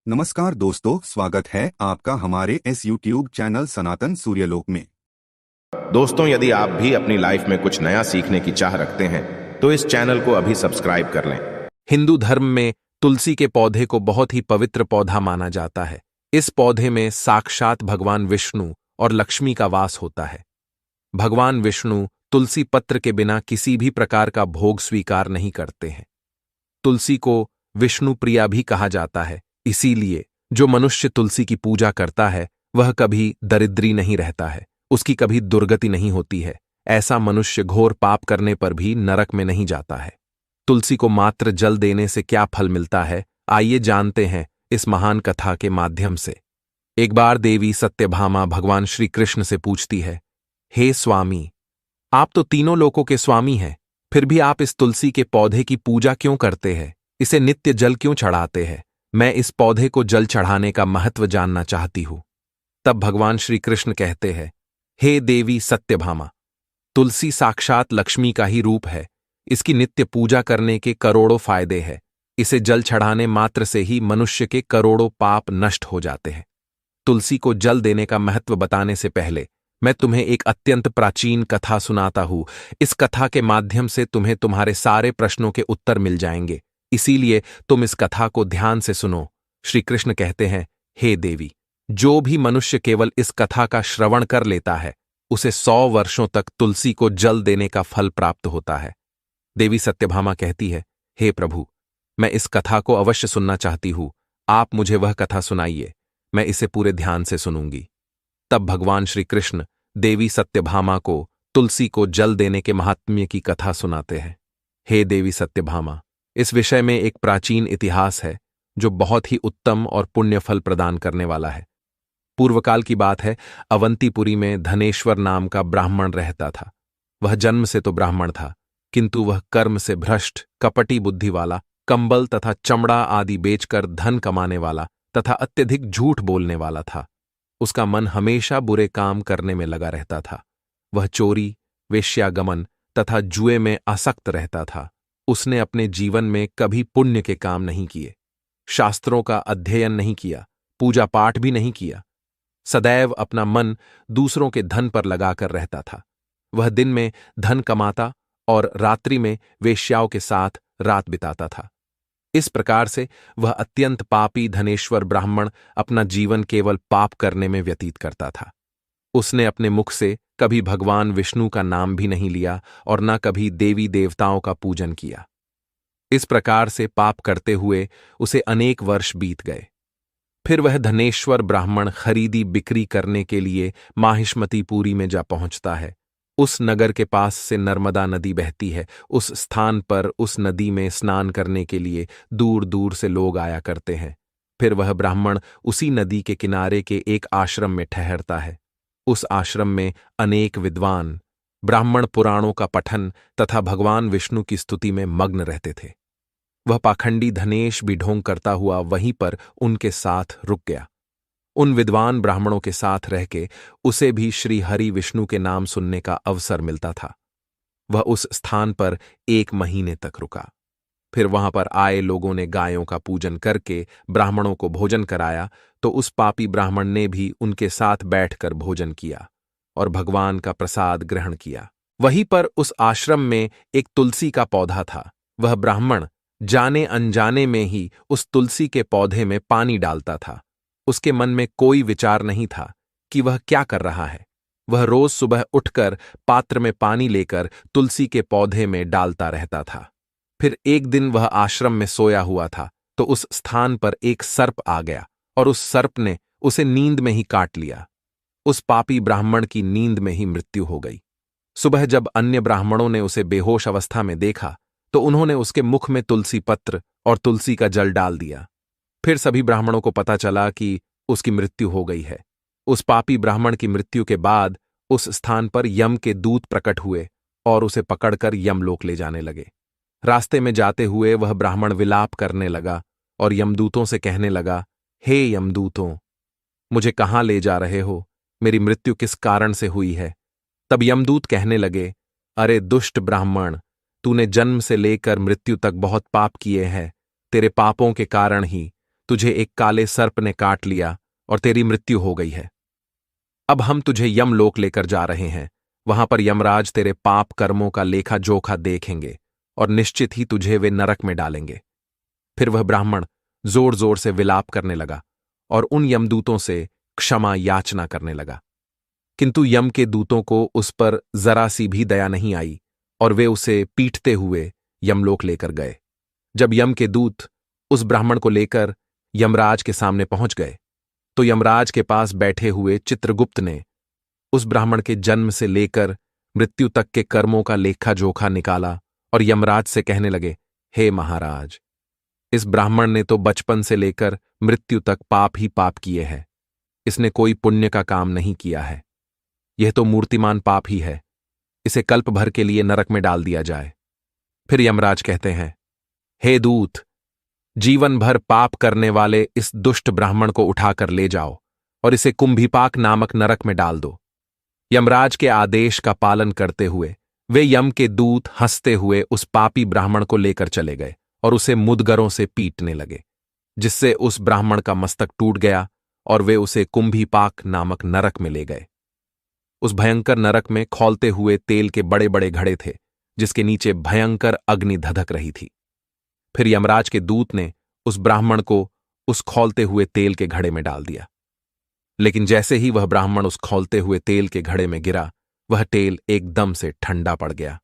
नमस्कार दोस्तों, स्वागत है आपका हमारे इस YouTube चैनल सनातन सूर्यलोक में। दोस्तों, यदि आप भी अपनी लाइफ में कुछ नया सीखने की चाह रखते हैं तो इस चैनल को अभी सब्सक्राइब कर लें। हिंदू धर्म में तुलसी के पौधे को बहुत ही पवित्र पौधा माना जाता है। इस पौधे में साक्षात भगवान विष्णु और लक्ष्मी का वास होता है। भगवान विष्णु तुलसी पत्र के बिना किसी भी प्रकार का भोग स्वीकार नहीं करते हैं। तुलसी को विष्णु प्रिया भी कहा जाता है, इसीलिए जो मनुष्य तुलसी की पूजा करता है वह कभी दरिद्री नहीं रहता है, उसकी कभी दुर्गति नहीं होती है। ऐसा मनुष्य घोर पाप करने पर भी नरक में नहीं जाता है। तुलसी को मात्र जल देने से क्या फल मिलता है, आइए जानते हैं इस महान कथा के माध्यम से। एक बार देवी सत्यभामा भगवान श्री कृष्ण से पूछती है, हे स्वामी, आप तो तीनों लोकों के स्वामी हैं, फिर भी आप इस तुलसी के पौधे की पूजा क्यों करते हैं? इसे नित्य जल क्यों चढ़ाते हैं? मैं इस पौधे को जल चढ़ाने का महत्व जानना चाहती हूं। तब भगवान श्री कृष्ण कहते हैं, हे देवी सत्यभामा, तुलसी साक्षात लक्ष्मी का ही रूप है। इसकी नित्य पूजा करने के करोड़ों फायदे हैं। इसे जल चढ़ाने मात्र से ही मनुष्य के करोड़ों पाप नष्ट हो जाते हैं। तुलसी को जल देने का महत्व बताने से पहले मैं तुम्हें एक अत्यंत प्राचीन कथा सुनाता हूं। इस कथा के माध्यम से तुम्हें तुम्हारे सारे प्रश्नों के उत्तर मिल जाएंगे, इसीलिए तुम इस कथा को ध्यान से सुनो। श्री कृष्ण कहते हैं, हे देवी, जो भी मनुष्य केवल इस कथा का श्रवण कर लेता है उसे 100 वर्षों तक तुलसी को जल देने का फल प्राप्त होता है। देवी सत्यभामा कहती है, हे प्रभु, मैं इस कथा को अवश्य सुनना चाहती हूं। आप मुझे वह कथा सुनाइए, मैं इसे पूरे ध्यान से सुनूंगी। तब भगवान श्री कृष्ण देवी सत्यभामा को तुलसी को जल देने के महात्म्य की कथा सुनाते हैं। हे देवी सत्यभामा, इस विषय में एक प्राचीन इतिहास है जो बहुत ही उत्तम और पुण्य फल प्रदान करने वाला है। पूर्वकाल की बात है, अवंतीपुरी में धनेश्वर नाम का ब्राह्मण रहता था। वह जन्म से तो ब्राह्मण था, किंतु वह कर्म से भ्रष्ट, कपटी बुद्धि वाला, कंबल तथा चमड़ा आदि बेचकर धन कमाने वाला तथा अत्यधिक झूठ बोलने वाला था। उसका मन हमेशा बुरे काम करने में लगा रहता था। वह चोरी, वेश्यागमन तथा जुए में आसक्त रहता था। उसने अपने जीवन में कभी पुण्य के काम नहीं किए, शास्त्रों का अध्ययन नहीं किया, पूजा पाठ भी नहीं किया। सदैव अपना मन दूसरों के धन पर लगाकर रहता था। वह दिन में धन कमाता और रात्रि में वेश्याओं के साथ रात बिताता था। इस प्रकार से वह अत्यंत पापी धनेश्वर ब्राह्मण अपना जीवन केवल पाप करने में व्यतीत करता था। उसने अपने मुख से कभी भगवान विष्णु का नाम भी नहीं लिया और न कभी देवी देवताओं का पूजन किया। इस प्रकार से पाप करते हुए उसे अनेक वर्ष बीत गए। फिर वह धनेश्वर ब्राह्मण खरीदी बिक्री करने के लिए माहिष्मतीपुरी में जा पहुंचता है। उस नगर के पास से नर्मदा नदी बहती है। उस स्थान पर उस नदी में स्नान करने के लिए दूर दूर से लोग आया करते हैं। फिर वह ब्राह्मण उसी नदी के किनारे के एक आश्रम में ठहरता है। उस आश्रम में अनेक विद्वान ब्राह्मण पुराणों का पठन तथा भगवान विष्णु की स्तुति में मग्न रहते थे। वह पाखंडी धनेश भी ढोंग करता हुआ वहीं पर उनके साथ रुक गया। उन विद्वान ब्राह्मणों के साथ रह के उसे भी श्री हरि विष्णु के नाम सुनने का अवसर मिलता था। वह उस स्थान पर 1 महीने तक रुका। फिर वहां पर आए लोगों ने गायों का पूजन करके ब्राह्मणों को भोजन कराया, तो उस पापी ब्राह्मण ने भी उनके साथ बैठकर भोजन किया और भगवान का प्रसाद ग्रहण किया। वहीं पर उस आश्रम में एक तुलसी का पौधा था। वह ब्राह्मण जाने अनजाने में ही उस तुलसी के पौधे में पानी डालता था। उसके मन में कोई विचार नहीं था कि वह क्या कर रहा है। वह रोज सुबह उठकर पात्र में पानी लेकर तुलसी के पौधे में डालता रहता था। फिर एक दिन वह आश्रम में सोया हुआ था तो उस स्थान पर एक सर्प आ गया और उस सर्प ने उसे नींद में ही काट लिया। उस पापी ब्राह्मण की नींद में ही मृत्यु हो गई। सुबह जब अन्य ब्राह्मणों ने उसे बेहोश अवस्था में देखा तो उन्होंने उसके मुख में तुलसी पत्र और तुलसी का जल डाल दिया। फिर सभी ब्राह्मणों को पता चला कि उसकी मृत्यु हो गई है। उस पापी ब्राह्मण की मृत्यु के बाद उस स्थान पर यम के दूत प्रकट हुए और उसे पकड़कर यमलोक ले जाने लगे। रास्ते में जाते हुए वह ब्राह्मण विलाप करने लगा और यमदूतों से कहने लगा, हे यमदूतों, मुझे कहाँ ले जा रहे हो? मेरी मृत्यु किस कारण से हुई है? तब यमदूत कहने लगे, अरे दुष्ट ब्राह्मण, तूने जन्म से लेकर मृत्यु तक बहुत पाप किए हैं। तेरे पापों के कारण ही तुझे एक काले सर्प ने काट लिया और तेरी मृत्यु हो गई है। अब हम तुझे यमलोक लेकर जा रहे हैं। वहां पर यमराज तेरे पाप कर्मों का लेखा जोखा देखेंगे और निश्चित ही तुझे वे नरक में डालेंगे। फिर वह ब्राह्मण जोर जोर से विलाप करने लगा और उन यमदूतों से क्षमा याचना करने लगा, किंतु यम के दूतों को उस पर जरा सी भी दया नहीं आई और वे उसे पीटते हुए यमलोक लेकर गए। जब यम के दूत उस ब्राह्मण को लेकर यमराज के सामने पहुंच गए तो यमराज के पास बैठे हुए चित्रगुप्त ने उस ब्राह्मण के जन्म से लेकर मृत्यु तक के कर्मों का लेखा जोखा निकाला और यमराज से कहने लगे, हे महाराज, इस ब्राह्मण ने तो बचपन से लेकर मृत्यु तक पाप ही पाप किए हैं। इसने कोई पुण्य का काम नहीं किया है। यह तो मूर्तिमान पाप ही है। इसे कल्प भर के लिए नरक में डाल दिया जाए। फिर यमराज कहते हैं, हे दूत, जीवन भर पाप करने वाले इस दुष्ट ब्राह्मण को उठाकर ले जाओ और इसे कुंभीपाक नामक नरक में डाल दो। यमराज के आदेश का पालन करते हुए वे यम के दूत हंसते हुए उस पापी ब्राह्मण को लेकर चले गए और उसे मुदगरों से पीटने लगे, जिससे उस ब्राह्मण का मस्तक टूट गया और वे उसे कुंभीपाक नामक नरक में ले गए। उस भयंकर नरक में खौलते हुए तेल के बड़े बड़े घड़े थे, जिसके नीचे भयंकर अग्नि धधक रही थी। फिर यमराज के दूत ने उस ब्राह्मण को उस खौलते हुए तेल के घड़े में डाल दिया, लेकिन जैसे ही वह ब्राह्मण उस खौलते हुए तेल के घड़े में गिरा, वह तेल एकदम से ठंडा पड़ गया।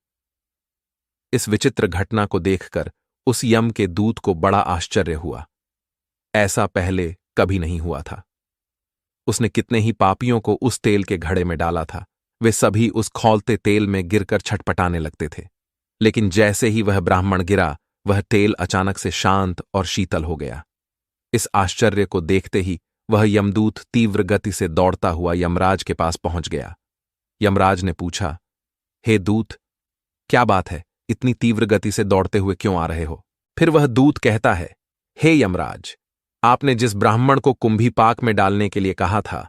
इस विचित्र घटना को देखकर उस यम के दूत को बड़ा आश्चर्य हुआ। ऐसा पहले कभी नहीं हुआ था। उसने कितने ही पापियों को उस तेल के घड़े में डाला था, वे सभी उस खौलते तेल में गिरकर छटपटाने लगते थे, लेकिन जैसे ही वह ब्राह्मण गिरा, वह तेल अचानक से शांत और शीतल हो गया। इस आश्चर्य को देखते ही वह यमदूत तीव्र गति से दौड़ता हुआ यमराज के पास पहुंच गया। यमराज ने पूछा, हे दूत, क्या बात है, इतनी तीव्र गति से दौड़ते हुए क्यों आ रहे हो? फिर वह दूत कहता है, हे यमराज, आपने जिस ब्राह्मण को कुंभीपाक में डालने के लिए कहा था,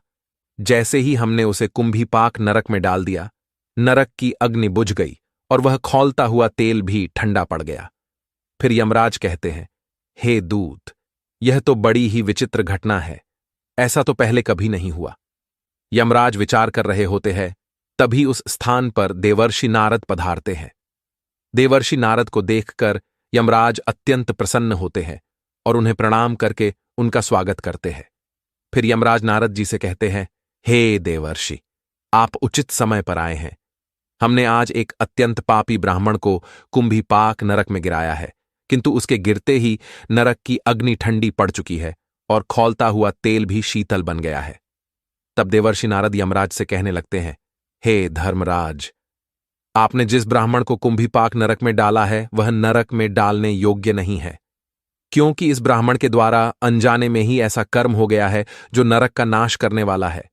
जैसे ही हमने उसे कुंभीपाक नरक में डाल दिया, नरक की अग्नि बुझ गई और वह खौलता हुआ तेल भी ठंडा पड़ गया। फिर यमराज कहते हैं, हे दूत, यह तो बड़ी ही विचित्र घटना है। ऐसा तो पहले कभी नहीं हुआ। यमराज विचार कर रहे होते हैं, तभी उस स्थान पर देवर्षि नारद पधारते हैं। देवर्षि नारद को देखकर यमराज अत्यंत प्रसन्न होते हैं और उन्हें प्रणाम करके उनका स्वागत करते हैं। फिर यमराज नारद जी से कहते हैं, हे देवर्षि, आप उचित समय पर आए हैं। हमने आज एक अत्यंत पापी ब्राह्मण को कुंभीपाक नरक में गिराया है, किंतु उसके गिरते ही नरक की अग्नि ठंडी पड़ चुकी है और खौलता हुआ तेल भी शीतल बन गया है। तब देवर्षि नारद यमराज से कहने लगते हैं, हे धर्मराज, आपने जिस ब्राह्मण को कुंभीपाक नरक में डाला है, वह नरक में डालने योग्य नहीं है, क्योंकि इस ब्राह्मण के द्वारा अनजाने में ही ऐसा कर्म हो गया है जो नरक का नाश करने वाला है।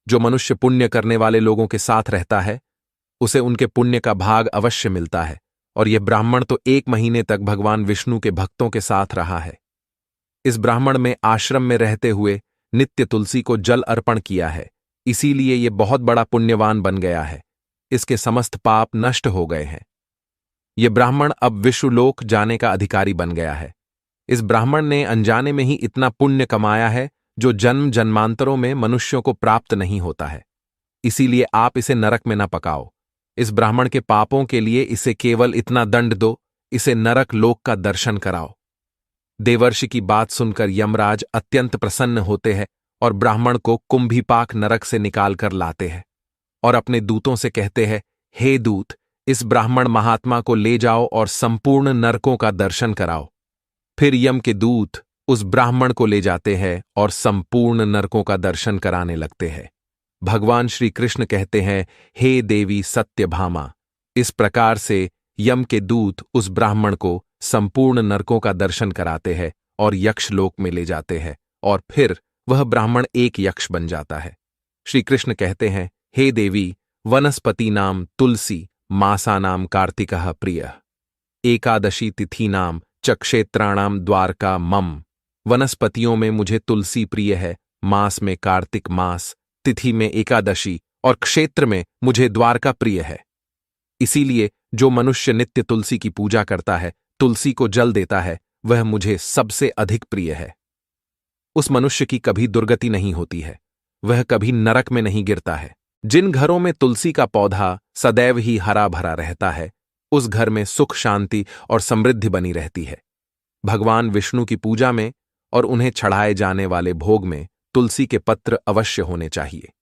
जो मनुष्य पुण्य करने वाले लोगों के साथ रहता है, उसे उनके पुण्य का भाग अवश्य मिलता है, और यह ब्राह्मण तो 1 महीने तक भगवान विष्णु के भक्तों के साथ रहा है। इस ब्राह्मण में आश्रम में रहते हुए नित्य तुलसी को जल अर्पण किया है, इसीलिए यह बहुत बड़ा पुण्यवान बन गया है। इसके समस्त पाप नष्ट हो गए हैं। यह ब्राह्मण अब विश्वलोक जाने का अधिकारी बन गया है। इस ब्राह्मण ने अनजाने में ही इतना पुण्य कमाया है जो जन्म जन्मांतरों में मनुष्यों को प्राप्त नहीं होता है। इसीलिए आप इसे नरक में न पकाओ। इस ब्राह्मण के पापों के लिए इसे केवल इतना दंड दो, इसे नरक लोक का दर्शन कराओ। देवर्षि की बात सुनकर यमराज अत्यंत प्रसन्न होते हैं और ब्राह्मण को कुंभीपाक नरक से निकालकर लाते हैं और अपने दूतों से कहते हैं, हे दूत, इस ब्राह्मण महात्मा को ले जाओ और संपूर्ण नरकों का दर्शन कराओ। फिर यम के दूत उस ब्राह्मण को ले जाते हैं और संपूर्ण नरकों का दर्शन कराने लगते हैं। भगवान श्री कृष्ण कहते हैं, हे देवी सत्यभामा, इस प्रकार से यम के दूत उस ब्राह्मण को संपूर्ण नरकों का दर्शन कराते हैं और यक्षलोक में ले जाते हैं, और फिर वह ब्राह्मण एक यक्ष बन जाता है। श्री कृष्ण कहते हैं, हे देवी, वनस्पति नाम तुलसी, मासा नाम कार्तिकः प्रिय, एकादशी तिथि नाम च क्षेत्राणाम द्वारका मम। वनस्पतियों में मुझे तुलसी प्रिय है, मास में कार्तिक मास, तिथि में एकादशी और क्षेत्र में मुझे द्वारका प्रिय है। इसीलिए जो मनुष्य नित्य तुलसी की पूजा करता है, तुलसी को जल देता है, वह मुझे सबसे अधिक प्रिय है। उस मनुष्य की कभी दुर्गति नहीं होती है, वह कभी नरक में नहीं गिरता है। जिन घरों में तुलसी का पौधा सदैव ही हरा भरा रहता है, उस घर में सुख, शांति और समृद्धि बनी रहती है। भगवान विष्णु की पूजा में और उन्हें चढ़ाए जाने वाले भोग में तुलसी के पत्र अवश्य होने चाहिए,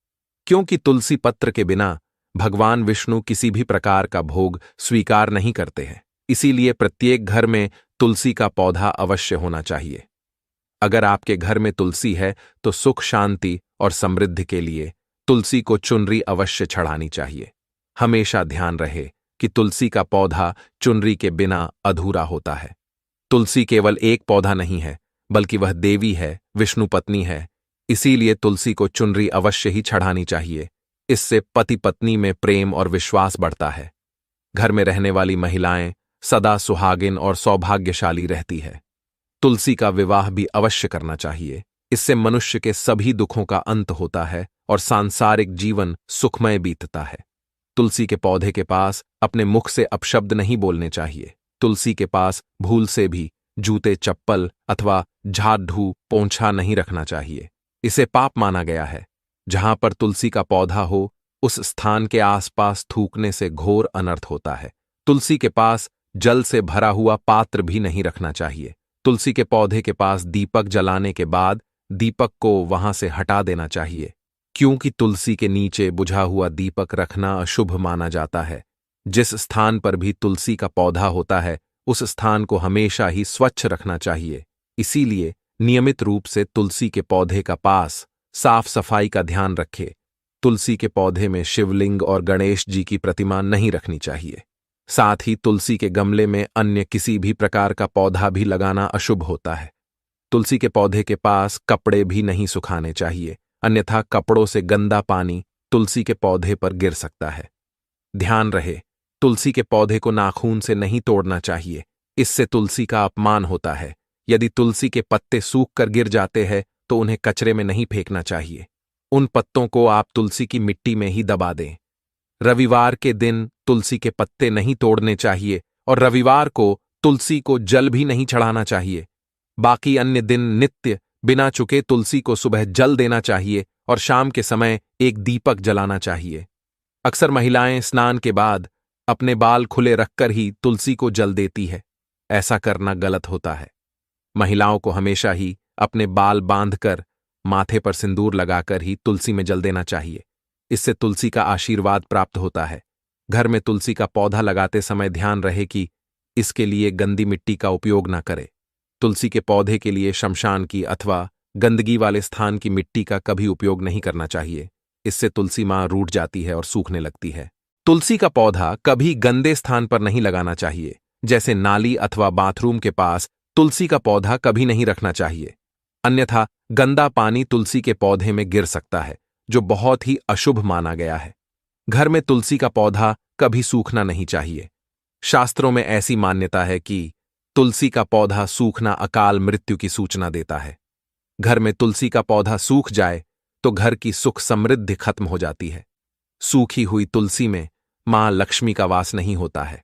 क्योंकि तुलसी पत्र के बिना भगवान विष्णु किसी भी प्रकार का भोग स्वीकार नहीं करते हैं। इसीलिए प्रत्येक घर में तुलसी का पौधा अवश्य होना चाहिए। अगर आपके घर में तुलसी है तो सुख, शांति और समृद्धि के लिए तुलसी को चुनरी अवश्य चढ़ानी चाहिए। हमेशा ध्यान रहे कि तुलसी का पौधा चुनरी के बिना अधूरा होता है। तुलसी केवल एक पौधा नहीं है, बल्कि वह देवी है, विष्णु पत्नी है। इसीलिए तुलसी को चुनरी अवश्य ही चढ़ानी चाहिए। इससे पति पत्नी में प्रेम और विश्वास बढ़ता है। घर में रहने वाली महिलाएं सदा सुहागिन और सौभाग्यशाली रहती है। तुलसी का विवाह भी अवश्य करना चाहिए। इससे मनुष्य के सभी दुखों का अंत होता है और सांसारिक जीवन सुखमय बीतता है। तुलसी के पौधे के पास अपने मुख से अपशब्द नहीं बोलने चाहिए। तुलसी के पास भूल से भी जूते, चप्पल अथवा झाड़ ढू पोंछा नहीं रखना चाहिए। इसे पाप माना गया है। जहां पर तुलसी का पौधा हो, उस स्थान के आसपास थूकने से घोर अनर्थ होता है। तुलसी के पास जल से भरा हुआ पात्र भी नहीं रखना चाहिए। तुलसी के पौधे के पास दीपक जलाने के बाद दीपक को वहां से हटा देना चाहिए, क्योंकि तुलसी के नीचे बुझा हुआ दीपक रखना अशुभ माना जाता है। जिस स्थान पर भी तुलसी का पौधा होता है, उस स्थान को हमेशा ही स्वच्छ रखना चाहिए। इसीलिए नियमित रूप से तुलसी के पौधे का पास साफ सफाई का ध्यान रखें। तुलसी के पौधे में शिवलिंग और गणेश जी की प्रतिमा नहीं रखनी चाहिए। साथ ही तुलसी के गमले में अन्य किसी भी प्रकार का पौधा भी लगाना अशुभ होता है। तुलसी के पौधे के पास कपड़े भी नहीं सुखाने चाहिए, अन्यथा कपड़ों से गंदा पानी तुलसी के पौधे पर गिर सकता है। ध्यान रहे, तुलसी के पौधे को नाखून से नहीं तोड़ना चाहिए, इससे तुलसी का अपमान होता है। यदि तुलसी के पत्ते सूख कर गिर जाते हैं तो उन्हें कचरे में नहीं फेंकना चाहिए। उन पत्तों को आप तुलसी की मिट्टी में ही दबा दें। रविवार के दिन तुलसी के पत्ते नहीं तोड़ने चाहिए और रविवार को तुलसी को जल भी नहीं चढ़ाना चाहिए। बाकी अन्य दिन नित्य बिना चुके तुलसी को सुबह जल देना चाहिए और शाम के समय एक दीपक जलाना चाहिए। अक्सर महिलाएं स्नान के बाद अपने बाल खुले रखकर ही तुलसी को जल देती है। ऐसा करना गलत होता है। महिलाओं को हमेशा ही अपने बाल बांधकर माथे पर सिंदूर लगाकर ही तुलसी में जल देना चाहिए। इससे तुलसी का आशीर्वाद प्राप्त होता है। घर में तुलसी का पौधा लगाते समय ध्यान रहे कि इसके लिए गंदी मिट्टी का उपयोग न करें। तुलसी के पौधे के लिए शमशान की अथवा गंदगी वाले स्थान की मिट्टी का कभी उपयोग नहीं करना चाहिए। इससे तुलसी मां रूठ जाती है और सूखने लगती है। तुलसी का पौधा कभी गंदे स्थान पर नहीं लगाना चाहिए, जैसे नाली अथवा बाथरूम के पास तुलसी का पौधा कभी नहीं रखना चाहिए, अन्यथा गंदा पानी तुलसी के पौधे में गिर सकता है, जो बहुत ही अशुभ माना गया है। घर में तुलसी का पौधा कभी सूखना नहीं चाहिए। शास्त्रों में ऐसी मान्यता है कि तुलसी का पौधा सूखना अकाल मृत्यु की सूचना देता है। घर में तुलसी का पौधा सूख जाए तो घर की सुख समृद्धि खत्म हो जाती है। सूखी हुई तुलसी में मां लक्ष्मी का वास नहीं होता है।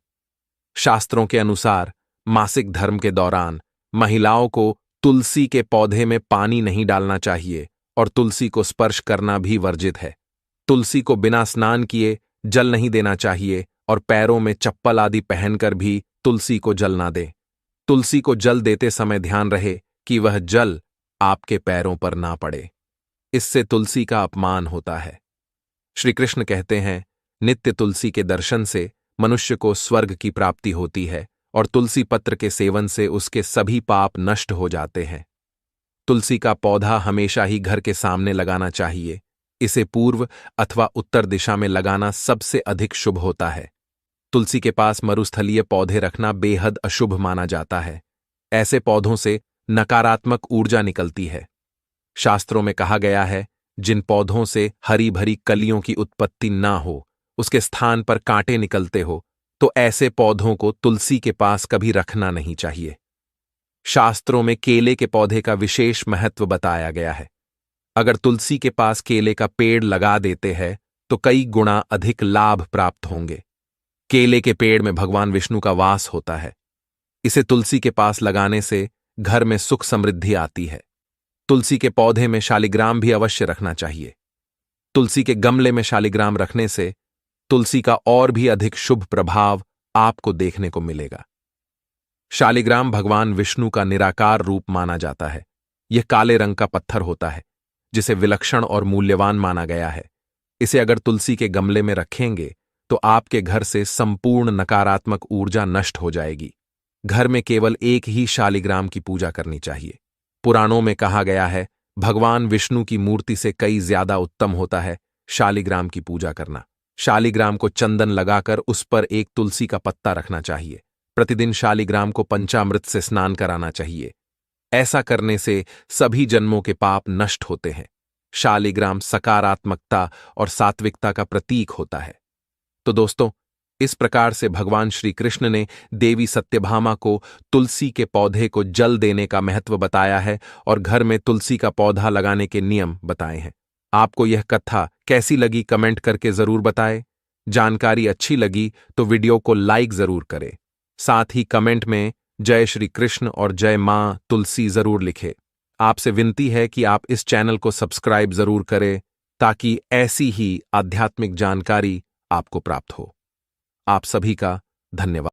शास्त्रों के अनुसार मासिक धर्म के दौरान महिलाओं को तुलसी के पौधे में पानी नहीं डालना चाहिए और तुलसी को स्पर्श करना भी वर्जित है। तुलसी को बिना स्नान किए जल नहीं देना चाहिए और पैरों में चप्पल आदि पहनकर भी तुलसी को जल ना दें। तुलसी को जल देते समय ध्यान रहे कि वह जल आपके पैरों पर ना पड़े, इससे तुलसी का अपमान होता है। श्री कृष्ण कहते हैं, नित्य तुलसी के दर्शन से मनुष्य को स्वर्ग की प्राप्ति होती है और तुलसी पत्र के सेवन से उसके सभी पाप नष्ट हो जाते हैं। तुलसी का पौधा हमेशा ही घर के सामने लगाना चाहिए। इसे पूर्व अथवा उत्तर दिशा में लगाना सबसे अधिक शुभ होता है। तुलसी के पास मरुस्थलीय पौधे रखना बेहद अशुभ माना जाता है। ऐसे पौधों से नकारात्मक ऊर्जा निकलती है। शास्त्रों में कहा गया है, जिन पौधों से हरी भरी कलियों की उत्पत्ति ना हो, उसके स्थान पर कांटे निकलते हो, तो ऐसे पौधों को तुलसी के पास कभी रखना नहीं चाहिए। शास्त्रों में केले के पौधे का विशेष महत्व बताया गया है। अगर तुलसी के पास केले का पेड़ लगा देते हैं तो कई गुना अधिक लाभ प्राप्त होंगे। केले के पेड़ में भगवान विष्णु का वास होता है। इसे तुलसी के पास लगाने से घर में सुख समृद्धि आती है। तुलसी के पौधे में शालिग्राम भी अवश्य रखना चाहिए। तुलसी के गमले में शालिग्राम रखने से तुलसी का और भी अधिक शुभ प्रभाव आपको देखने को मिलेगा। शालिग्राम भगवान विष्णु का निराकार रूप माना जाता है। यह काले रंग का पत्थर होता है जिसे विलक्षण और मूल्यवान माना गया है। इसे अगर तुलसी के गमले में रखेंगे तो आपके घर से संपूर्ण नकारात्मक ऊर्जा नष्ट हो जाएगी। घर में केवल एक ही शालिग्राम की पूजा करनी चाहिए। पुराणों में कहा गया है, भगवान विष्णु की मूर्ति से कई ज्यादा उत्तम होता है शालिग्राम की पूजा करना। शालिग्राम को चंदन लगाकर उस पर एक तुलसी का पत्ता रखना चाहिए। प्रतिदिन शालिग्राम को पंचामृत से स्नान कराना चाहिए। ऐसा करने से सभी जन्मों के पाप नष्ट होते हैं। शालिग्राम सकारात्मकता और सात्विकता का प्रतीक होता है। तो दोस्तों, इस प्रकार से भगवान श्री कृष्ण ने देवी सत्यभामा को तुलसी के पौधे को जल देने का महत्व बताया है और घर में तुलसी का पौधा लगाने के नियम बताए हैं। आपको यह कथा कैसी लगी कमेंट करके जरूर बताएं। जानकारी अच्छी लगी तो वीडियो को लाइक जरूर करें। साथ ही कमेंट में जय श्री कृष्ण और जय मां तुलसी जरूर लिखें। आपसे विनती है कि आप इस चैनल को सब्सक्राइब जरूर करें ताकि ऐसी ही आध्यात्मिक जानकारी आपको प्राप्त हो। आप सभी का धन्यवाद।